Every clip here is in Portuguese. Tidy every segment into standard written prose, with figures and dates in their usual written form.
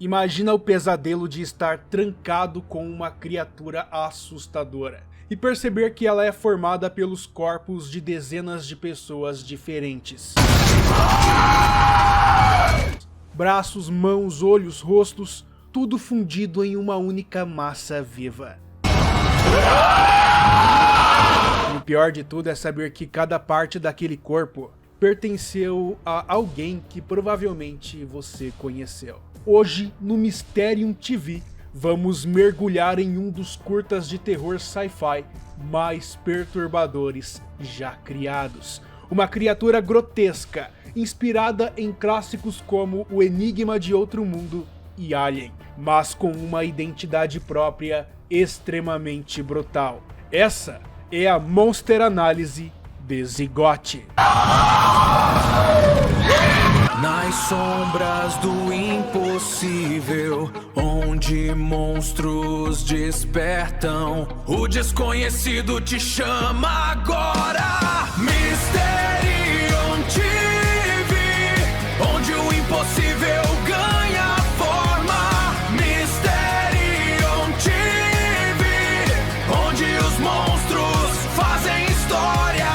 Imagina o pesadelo de estar trancado com uma criatura assustadora e perceber que ela é formada pelos corpos de dezenas de pessoas diferentes. Braços, mãos, olhos, rostos, tudo fundido em uma única massa viva. O pior de tudo é saber que cada parte daquele corpo pertenceu a alguém que provavelmente você conheceu. Hoje, no Mysterium TV, vamos mergulhar em um dos curtas de terror sci-fi mais perturbadores já criados. Uma criatura grotesca, inspirada em clássicos como O Enigma de Outro Mundo e Alien, mas com uma identidade própria extremamente brutal. Essa é a Monster Análise de Zigote. Nas sombras do impossível, onde monstros despertam, o desconhecido te chama agora. Mysterium TV, onde o impossível ganha forma. Mysterium TV, onde os monstros fazem história.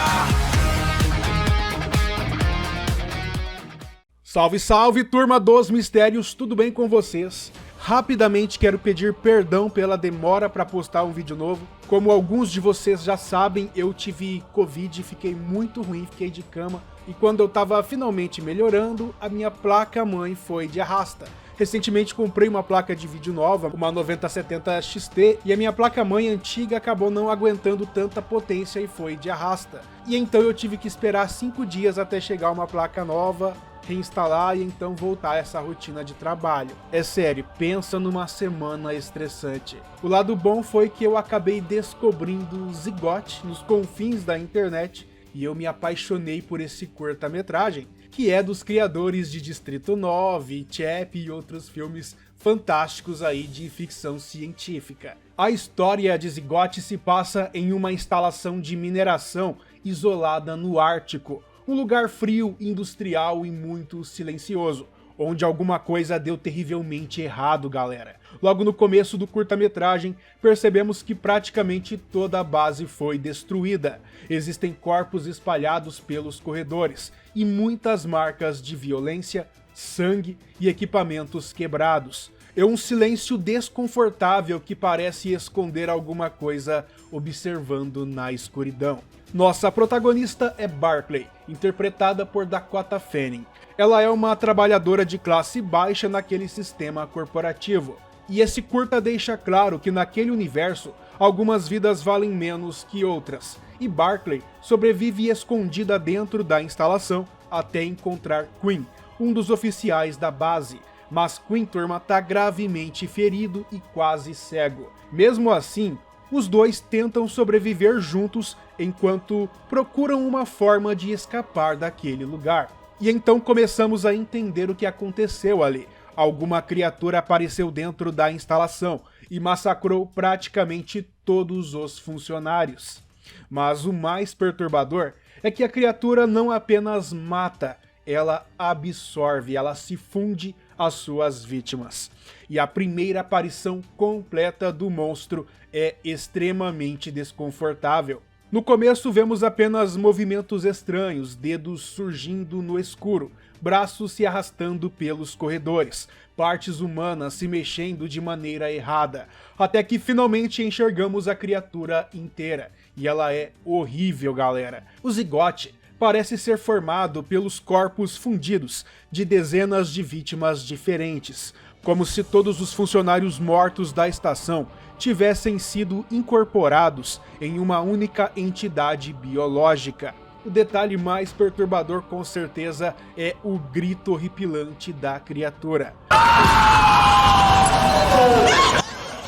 Salve, salve, turma dos mistérios, tudo bem com vocês? Rapidamente quero pedir perdão pela demora para postar um vídeo novo. Como alguns de vocês já sabem, eu tive Covid, fiquei muito ruim, fiquei de cama. E quando eu tava finalmente melhorando, a minha placa-mãe foi de arrasta. Recentemente comprei uma placa de vídeo nova, uma 9070 XT, e a minha placa-mãe antiga acabou não aguentando tanta potência e foi de arrasta. E então eu tive que esperar 5 dias até chegar uma placa nova, reinstalar e então voltar a essa rotina de trabalho. É sério, pensa numa semana estressante. O lado bom foi que eu acabei descobrindo Zigote nos confins da internet e eu me apaixonei por esse curta-metragem, que é dos criadores de Distrito 9, Chap e outros filmes fantásticos aí de ficção científica. A história de Zigote se passa em uma instalação de mineração isolada no Ártico, um lugar frio, industrial e muito silencioso, onde alguma coisa deu terrivelmente errado, galera. Logo no começo do curta-metragem, percebemos que praticamente toda a base foi destruída. Existem corpos espalhados pelos corredores e muitas marcas de violência, sangue e equipamentos quebrados. É um silêncio desconfortável que parece esconder alguma coisa observando na escuridão. Nossa protagonista é Barclay, interpretada por Dakota Fanning. Ela é uma trabalhadora de classe baixa naquele sistema corporativo. E esse curta deixa claro que naquele universo, algumas vidas valem menos que outras. E Barclay sobrevive escondida dentro da instalação até encontrar Quinn, um dos oficiais da base. Mas Quinn, turma, tá gravemente ferido e quase cego. Mesmo assim, os dois tentam sobreviver juntos enquanto procuram uma forma de escapar daquele lugar. E então começamos a entender o que aconteceu ali. Alguma criatura apareceu dentro da instalação e massacrou praticamente todos os funcionários. Mas o mais perturbador é que a criatura não apenas mata, ela absorve, ela se funde às suas vítimas. E a primeira aparição completa do monstro é extremamente desconfortável. No começo vemos apenas movimentos estranhos, dedos surgindo no escuro, braços se arrastando pelos corredores, partes humanas se mexendo de maneira errada, até que finalmente enxergamos a criatura inteira. E ela é horrível, galera. O Zigote parece ser formado pelos corpos fundidos de dezenas de vítimas diferentes, como se todos os funcionários mortos da estação tivessem sido incorporados em uma única entidade biológica. O detalhe mais perturbador com certeza é o grito horripilante da criatura.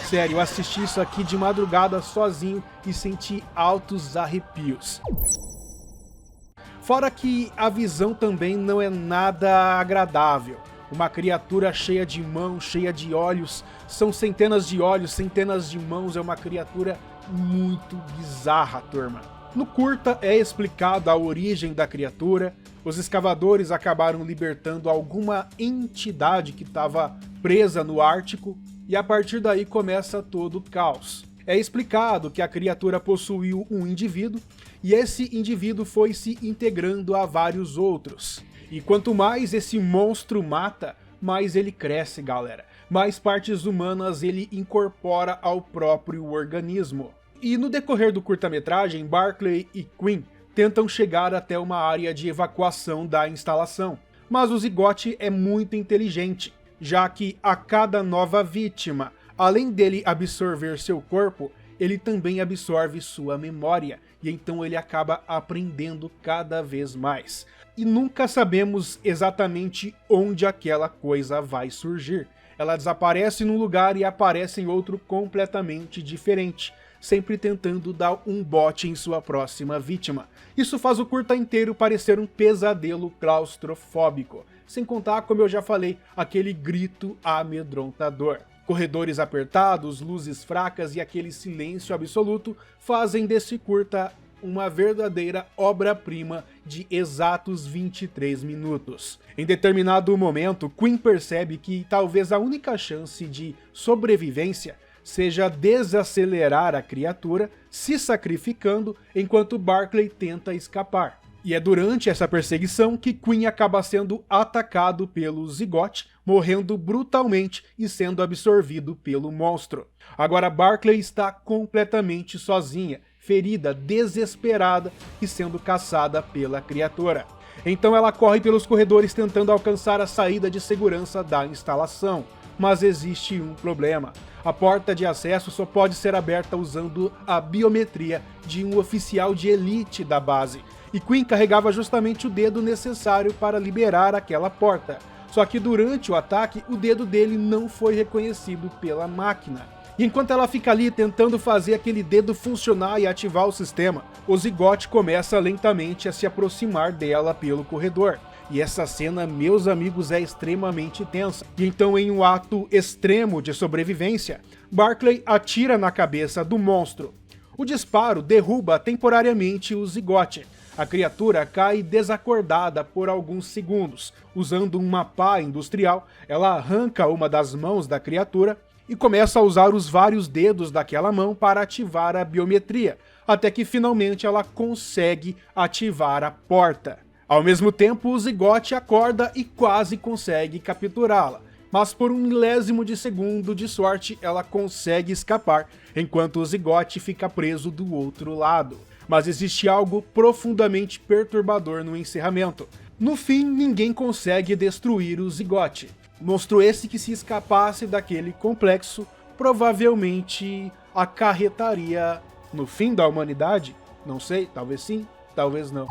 Sério, eu assisti isso aqui de madrugada sozinho e senti altos arrepios. Fora que a visão também não é nada agradável. Uma criatura cheia de mãos, cheia de olhos, são centenas de olhos, centenas de mãos, é uma criatura muito bizarra, turma. No curta é explicada a origem da criatura, os escavadores acabaram libertando alguma entidade que estava presa no Ártico, e a partir daí começa todo o caos. É explicado que a criatura possuiu um indivíduo, e esse indivíduo foi se integrando a vários outros. E quanto mais esse monstro mata, mais ele cresce, galera. Mais partes humanas ele incorpora ao próprio organismo. E no decorrer do curta-metragem, Barclay e Quinn tentam chegar até uma área de evacuação da instalação. Mas o Zigote é muito inteligente, já que a cada nova vítima, além dele absorver seu corpo, ele também absorve sua memória, e então ele acaba aprendendo cada vez mais. E nunca sabemos exatamente onde aquela coisa vai surgir. Ela desaparece num lugar e aparece em outro completamente diferente, sempre tentando dar um bote em sua próxima vítima. Isso faz o curta inteiro parecer um pesadelo claustrofóbico, sem contar, como eu já falei, aquele grito amedrontador. Corredores apertados, luzes fracas e aquele silêncio absoluto fazem desse curta uma verdadeira obra-prima de exatos 23 minutos. Em determinado momento, Quinn percebe que talvez a única chance de sobrevivência seja desacelerar a criatura, se sacrificando enquanto Barclay tenta escapar. E é durante essa perseguição que Quinn acaba sendo atacado pelo Zigote, morrendo brutalmente e sendo absorvido pelo monstro. Agora Barclay está completamente sozinha, ferida, desesperada e sendo caçada pela criatura. Então ela corre pelos corredores tentando alcançar a saída de segurança da instalação. Mas existe um problema. A porta de acesso só pode ser aberta usando a biometria de um oficial de elite da base. E Quinn carregava justamente o dedo necessário para liberar aquela porta. Só que durante o ataque, o dedo dele não foi reconhecido pela máquina. E enquanto ela fica ali tentando fazer aquele dedo funcionar e ativar o sistema, o Zigote começa lentamente a se aproximar dela pelo corredor. E essa cena, meus amigos, é extremamente tensa. E então, em um ato extremo de sobrevivência, Barclay atira na cabeça do monstro. O disparo derruba temporariamente o Zigote. A criatura cai desacordada por alguns segundos. Usando uma pá industrial, ela arranca uma das mãos da criatura e começa a usar os vários dedos daquela mão para ativar a biometria, até que finalmente ela consegue ativar a porta. Ao mesmo tempo, o Zigote acorda e quase consegue capturá-la, mas por um milésimo de segundo de sorte ela consegue escapar, enquanto o Zigote fica preso do outro lado. Mas existe algo profundamente perturbador no encerramento. No fim, ninguém consegue destruir o Zigote. Monstro esse que, se escapasse daquele complexo, provavelmente acarretaria no fim da humanidade? Não sei, talvez sim, talvez não.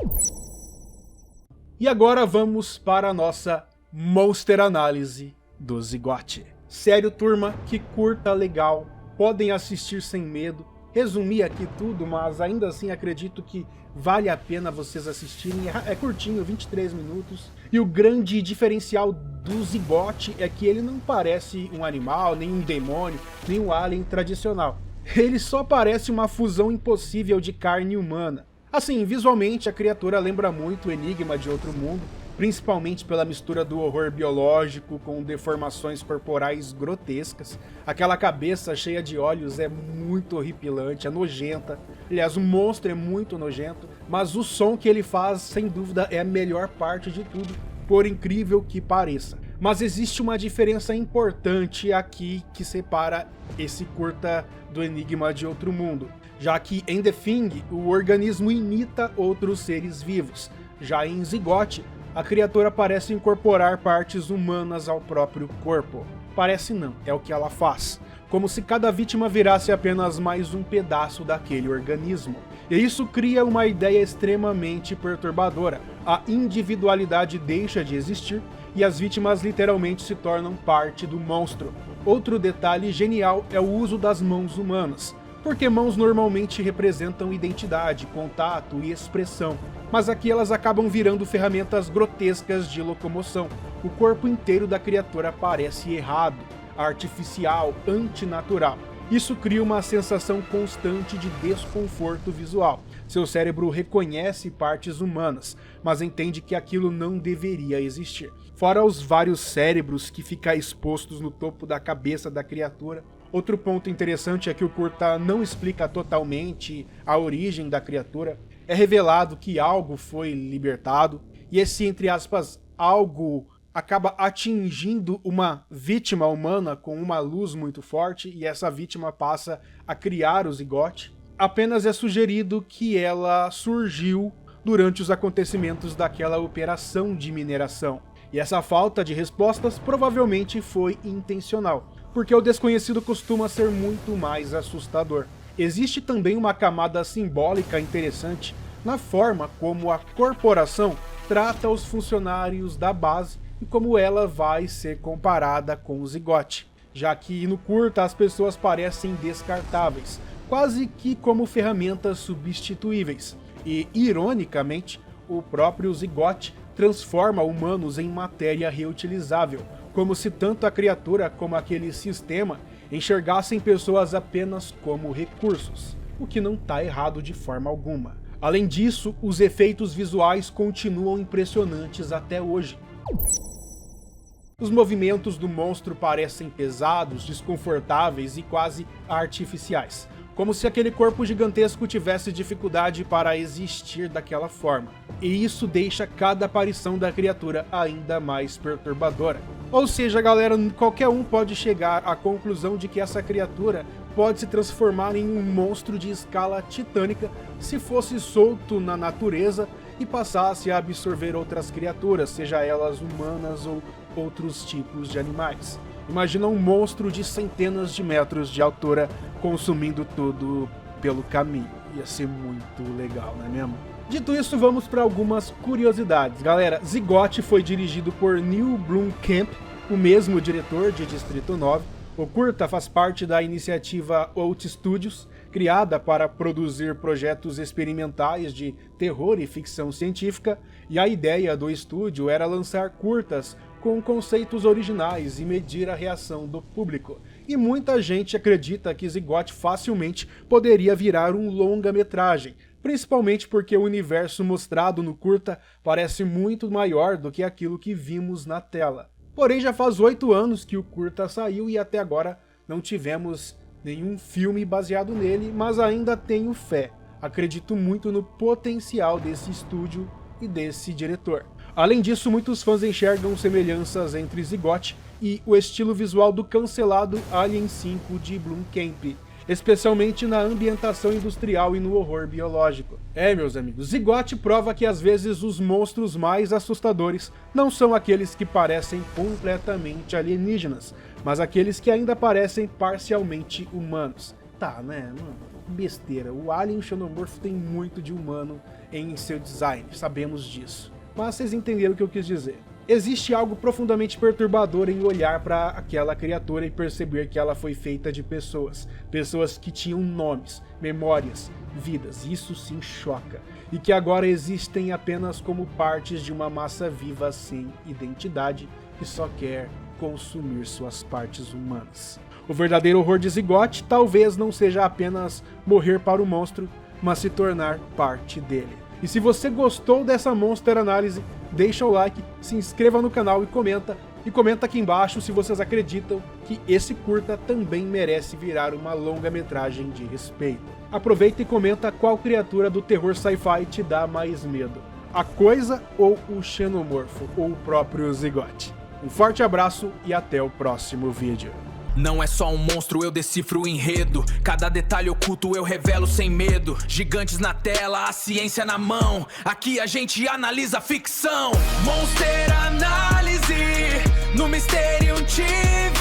E agora vamos para a nossa Monster Análise do Zigote. Sério, turma, que curta legal, podem assistir sem medo. Resumi aqui tudo, mas ainda assim acredito que vale a pena vocês assistirem. É curtinho, 23 minutos. E o grande diferencial do Zigote é que ele não parece um animal, nem um demônio, nem um alien tradicional. Ele só parece uma fusão impossível de carne humana. Assim, visualmente a criatura lembra muito o Enigma de Outro Mundo, principalmente pela mistura do horror biológico com deformações corporais grotescas. Aquela cabeça cheia de olhos é muito horripilante, é nojenta. Aliás, o monstro é muito nojento, mas o som que ele faz, sem dúvida, é a melhor parte de tudo, por incrível que pareça. Mas existe uma diferença importante aqui que separa esse curta do Enigma de Outro Mundo, já que em The Thing o organismo imita outros seres vivos. Já em Zigote, a criatura parece incorporar partes humanas ao próprio corpo. Parece não, é o que ela faz. Como se cada vítima virasse apenas mais um pedaço daquele organismo. E isso cria uma ideia extremamente perturbadora. A individualidade deixa de existir e as vítimas literalmente se tornam parte do monstro. Outro detalhe genial é o uso das mãos humanas, porque mãos normalmente representam identidade, contato e expressão, mas aqui elas acabam virando ferramentas grotescas de locomoção. O corpo inteiro da criatura parece errado, artificial, antinatural. Isso cria uma sensação constante de desconforto visual. Seu cérebro reconhece partes humanas, mas entende que aquilo não deveria existir. Fora os vários cérebros que ficam expostos no topo da cabeça da criatura. Outro ponto interessante é que o curta não explica totalmente a origem da criatura. É revelado que algo foi libertado, e esse, entre aspas, algo acaba atingindo uma vítima humana com uma luz muito forte, e essa vítima passa a criar o zigote. Apenas é sugerido que ela surgiu durante os acontecimentos daquela operação de mineração. E essa falta de respostas provavelmente foi intencional, porque o desconhecido costuma ser muito mais assustador. Existe também uma camada simbólica interessante na forma como a corporação trata os funcionários da base e como ela vai ser comparada com o zigote, já que no curta as pessoas parecem descartáveis, quase que como ferramentas substituíveis. E, ironicamente, o próprio zigote transforma humanos em matéria reutilizável, como se tanto a criatura como aquele sistema enxergassem pessoas apenas como recursos, o que não está errado de forma alguma. Além disso, os efeitos visuais continuam impressionantes até hoje. Os movimentos do monstro parecem pesados, desconfortáveis e quase artificiais, como se aquele corpo gigantesco tivesse dificuldade para existir daquela forma. E isso deixa cada aparição da criatura ainda mais perturbadora. Ou seja, galera, qualquer um pode chegar à conclusão de que essa criatura pode se transformar em um monstro de escala titânica se fosse solto na natureza e passasse a absorver outras criaturas, seja elas humanas ou outros tipos de animais. Imagina um monstro de centenas de metros de altura consumindo tudo pelo caminho. Ia ser muito legal, não é mesmo? Dito isso, vamos para algumas curiosidades. Galera, Zigote foi dirigido por Neil Blomkamp, o mesmo diretor de Distrito 9. O curta faz parte da iniciativa Out Studios, criada para produzir projetos experimentais de terror e ficção científica, e a ideia do estúdio era lançar curtas com conceitos originais e medir a reação do público. E muita gente acredita que Zigote facilmente poderia virar um longa-metragem, principalmente porque o universo mostrado no curta parece muito maior do que aquilo que vimos na tela. Porém, já faz 8 anos que o curta saiu e até agora não tivemos nenhum filme baseado nele, mas ainda tenho fé. Acredito muito no potencial desse estúdio e desse diretor. Além disso, muitos fãs enxergam semelhanças entre Zigote e o estilo visual do cancelado Alien 5 de Blomkamp, especialmente na ambientação industrial e no horror biológico. Meus amigos, Zigote prova que às vezes os monstros mais assustadores não são aqueles que parecem completamente alienígenas, mas aqueles que ainda parecem parcialmente humanos. Tá, né? Besteira. O Alien Xenomorfo tem muito de humano em seu design, sabemos disso. Mas vocês entenderam o que eu quis dizer. Existe algo profundamente perturbador em olhar para aquela criatura e perceber que ela foi feita de pessoas. Pessoas que tinham nomes, memórias, vidas. Isso sim choca. E que agora existem apenas como partes de uma massa viva sem identidade que só quer consumir suas partes humanas. O verdadeiro horror de Zigote talvez não seja apenas morrer para o monstro, mas se tornar parte dele. E se você gostou dessa Monster Análise, deixa o like, se inscreva no canal e comenta aqui embaixo se vocês acreditam que esse curta também merece virar uma longa-metragem de respeito. Aproveita e comenta qual criatura do terror sci-fi te dá mais medo, a coisa ou o xenomorfo, ou o próprio Zigote. Um forte abraço e até o próximo vídeo. Não é só um monstro, eu decifro o enredo. Cada detalhe oculto eu revelo sem medo. Gigantes na tela, a ciência na mão. Aqui a gente analisa a ficção. Monster Análise, no Mysterium TV.